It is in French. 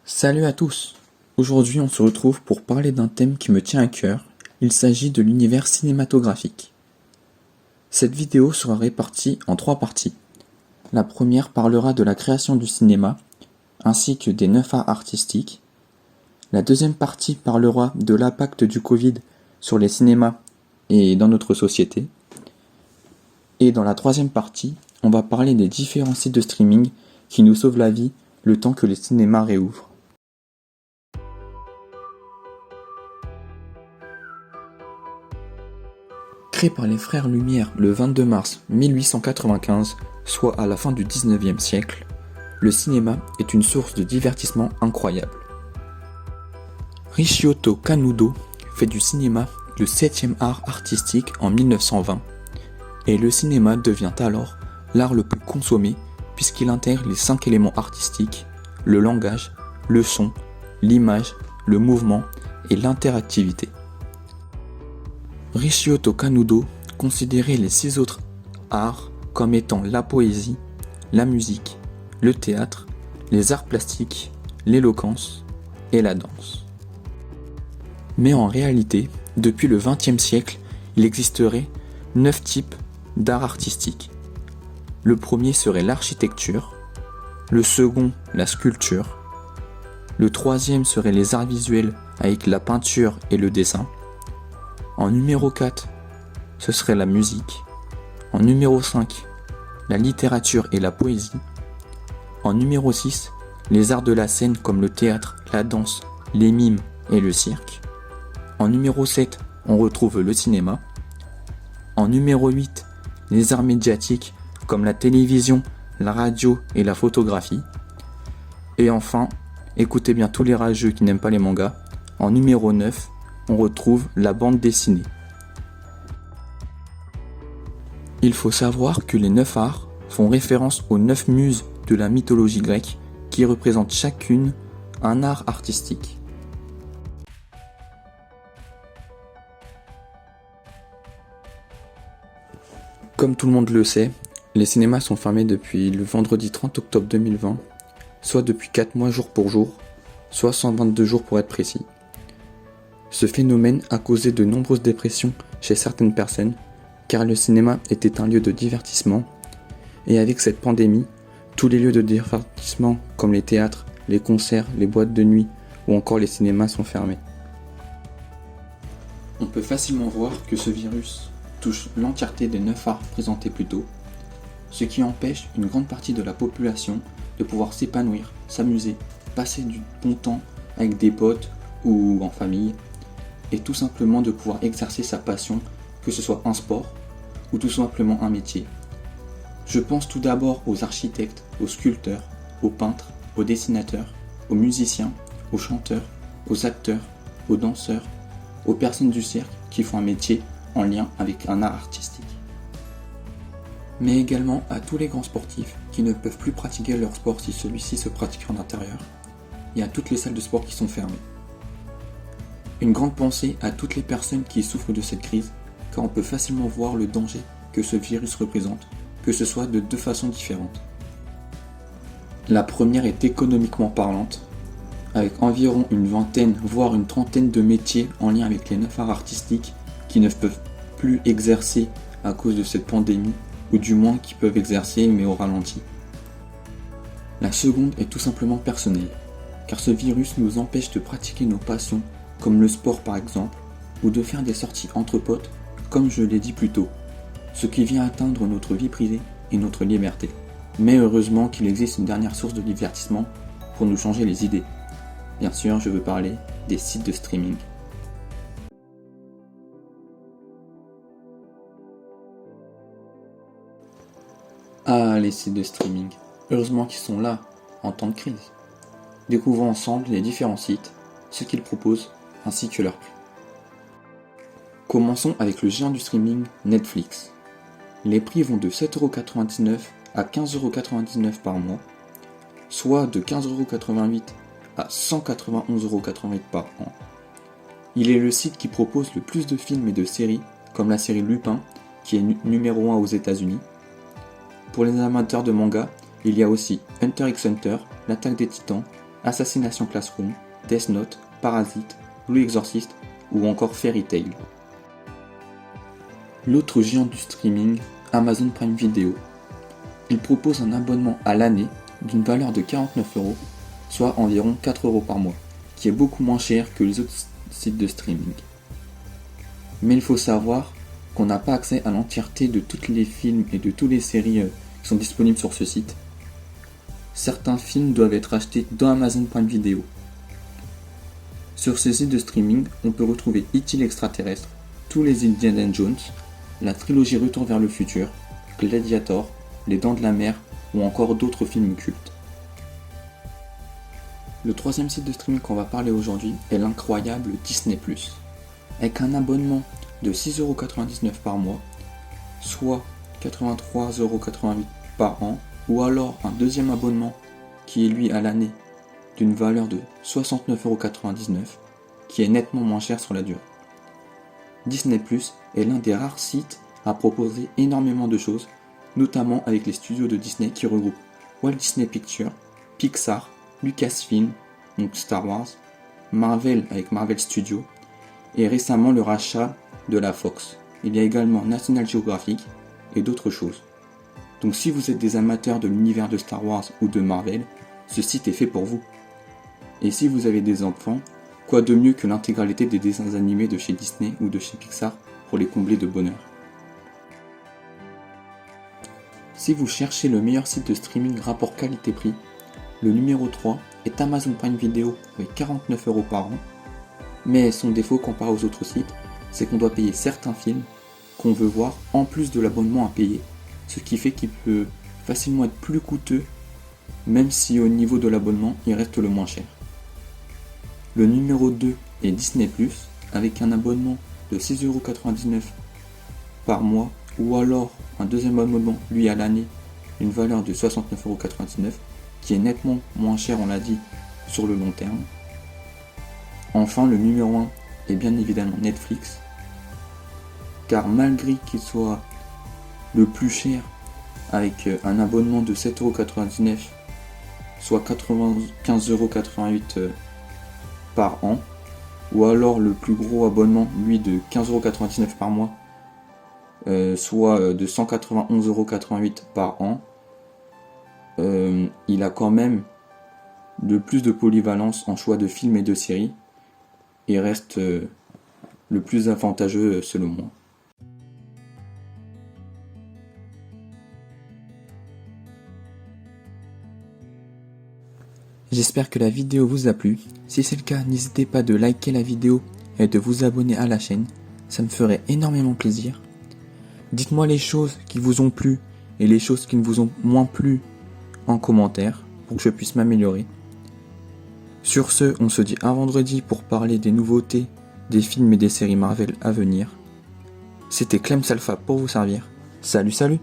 Salut à tous! Aujourd'hui on se retrouve pour parler d'un thème qui me tient à cœur, il s'agit de l'univers cinématographique. Cette vidéo sera répartie en 3 parties. La première parlera de la création du cinéma, ainsi que des 9 arts artistiques. La deuxième partie parlera de l'impact du Covid sur les cinémas et dans notre société. Et dans la troisième partie, on va parler des différents sites de streaming qui nous sauvent la vie le temps que les cinémas réouvrent. Créé par les frères Lumière le 22 mars 1895, soit à la fin du 19e siècle, le cinéma est une source de divertissement incroyable. Ricciotto Canudo fait du cinéma le 7e art artistique en 1920, et le cinéma devient alors l'art le plus consommé puisqu'il intègre les 5 éléments artistiques, le langage, le son, l'image, le mouvement et l'interactivité. Ricciotto Canudo considérait les 6 autres arts comme étant la poésie, la musique, le théâtre, les arts plastiques, l'éloquence et la danse. Mais en réalité, depuis le XXe siècle, il existerait 9 types d'art artistique. Le premier serait l'architecture, le second la sculpture, le troisième serait les arts visuels avec la peinture et le dessin. En numéro 4, ce serait la musique. En numéro 5, la littérature et la poésie. En numéro 6, les arts de la scène comme le théâtre, la danse, les mimes et le cirque. En numéro 7, on retrouve le cinéma. En numéro 8, les arts médiatiques comme la télévision, la radio et la photographie. Et enfin, écoutez bien tous les rageux qui n'aiment pas les mangas, en numéro 9, on retrouve la bande dessinée. Il faut savoir que les 9 arts font référence aux 9 muses de la mythologie grecque qui représentent chacune un art artistique. Comme tout le monde le sait, les cinémas sont fermés depuis le vendredi 30 octobre 2020, soit depuis 4 mois jour pour jour, soit 122 jours pour être précis. Ce phénomène a causé de nombreuses dépressions chez certaines personnes, car le cinéma était un lieu de divertissement, et avec cette pandémie, tous les lieux de divertissement comme les théâtres, les concerts, les boîtes de nuit ou encore les cinémas sont fermés. On peut facilement voir que ce virus touche l'entièreté des 9 arts présentés plus tôt, ce qui empêche une grande partie de la population de pouvoir s'épanouir, s'amuser, passer du bon temps avec des potes ou en famille, et tout simplement de pouvoir exercer sa passion, que ce soit un sport ou tout simplement un métier. Je pense tout d'abord aux architectes, aux sculpteurs, aux peintres, aux dessinateurs, aux musiciens, aux chanteurs, aux acteurs, aux danseurs, aux personnes du cirque qui font un métier en lien avec un art artistique. Mais également à tous les grands sportifs qui ne peuvent plus pratiquer leur sport si celui-ci se pratique en intérieur, et à toutes les salles de sport qui sont fermées. Une grande pensée à toutes les personnes qui souffrent de cette crise, car on peut facilement voir le danger que ce virus représente, que ce soit de 2 façons différentes. La première est économiquement parlante, avec environ une vingtaine, voire une trentaine de métiers en lien avec les 9 arts artistiques qui ne peuvent plus exercer à cause de cette pandémie, ou du moins qui peuvent exercer mais au ralenti. La seconde est tout simplement personnelle, car ce virus nous empêche de pratiquer nos passions, comme le sport par exemple, ou de faire des sorties entre potes, comme je l'ai dit plus tôt, ce qui vient atteindre notre vie privée et notre liberté. Mais heureusement qu'il existe une dernière source de divertissement pour nous changer les idées. Bien sûr, je veux parler des sites de streaming. Ah, les sites de streaming, heureusement qu'ils sont là, en temps de crise. Découvrons ensemble les différents sites, ce qu'ils proposent, ainsi que leurs prix. Commençons avec le géant du streaming Netflix. Les prix vont de 7,99€ à 15,99€ par mois, soit de 15,88€ à 191,88€ par an. Il est le site qui propose le plus de films et de séries, comme la série Lupin, qui est numéro 1 aux États-Unis. Pour les amateurs de manga, il y a aussi Hunter x Hunter, l'Attaque des Titans, Assassination Classroom, Death Note, Parasite, Blue Exorcist ou encore Fairy Tail. L'autre géant du streaming, Amazon Prime Video. Il propose un abonnement à l'année d'une valeur de 49€, soit environ 4€ par mois, qui est beaucoup moins cher que les autres sites de streaming. Mais il faut savoir qu'on n'a pas accès à l'entièreté de tous les films et de toutes les séries qui sont disponibles sur ce site. Certains films doivent être achetés dans Amazon Prime Video. Sur ce site de streaming, on peut retrouver E.T. l'extraterrestre, tous les Indiana Jones, la trilogie Retour vers le futur, Gladiator, Les Dents de la Mer ou encore d'autres films cultes. Le troisième site de streaming qu'on va parler aujourd'hui est l'incroyable Disney+. Avec un abonnement de 6,99€ par mois, soit 83,88€ par an, ou alors un deuxième abonnement qui est lui à l'année d'une valeur de 69,99€, qui est nettement moins cher sur la durée. Disney+ est l'un des rares sites à proposer énormément de choses, notamment avec les studios de Disney qui regroupent Walt Disney Pictures, Pixar, Lucasfilm, donc Star Wars, Marvel avec Marvel Studios, et récemment le rachat de la Fox. Il y a également National Geographic et d'autres choses. Donc si vous êtes des amateurs de l'univers de Star Wars ou de Marvel, ce site est fait pour vous. Et si vous avez des enfants, quoi de mieux que l'intégralité des dessins animés de chez Disney ou de chez Pixar pour les combler de bonheur. Si vous cherchez le meilleur site de streaming rapport qualité-prix, le numéro 3 est Amazon Prime Video avec 49€ par an, mais son défaut comparé aux autres sites, c'est qu'on doit payer certains films qu'on veut voir en plus de l'abonnement à payer, ce qui fait qu'il peut facilement être plus coûteux, même si au niveau de l'abonnement, il reste le moins cher. Le numéro 2 est Disney+, avec un abonnement de 6,99€ par mois, ou alors un deuxième abonnement, lui à l'année, une valeur de 69,99€, qui est nettement moins cher, on l'a dit, sur le long terme. Enfin, le numéro 1 est bien évidemment Netflix, car malgré qu'il soit le plus cher, avec un abonnement de 7,99€, soit 95,88€ par an, ou alors le plus gros abonnement, lui, de 15,99€ par mois, soit de 191,88€ par an, il a quand même le plus de polyvalence en choix de films et de séries, et reste le plus avantageux selon moi. J'espère que la vidéo vous a plu. Si c'est le cas, n'hésitez pas de liker la vidéo et de vous abonner à la chaîne. Ça me ferait énormément plaisir. Dites-moi les choses qui vous ont plu et les choses qui ne vous ont moins plu en commentaire pour que je puisse m'améliorer. Sur ce, on se dit à vendredi pour parler des nouveautés, des films et des séries Marvel à venir. C'était Clem Salfa pour vous servir. Salut, salut!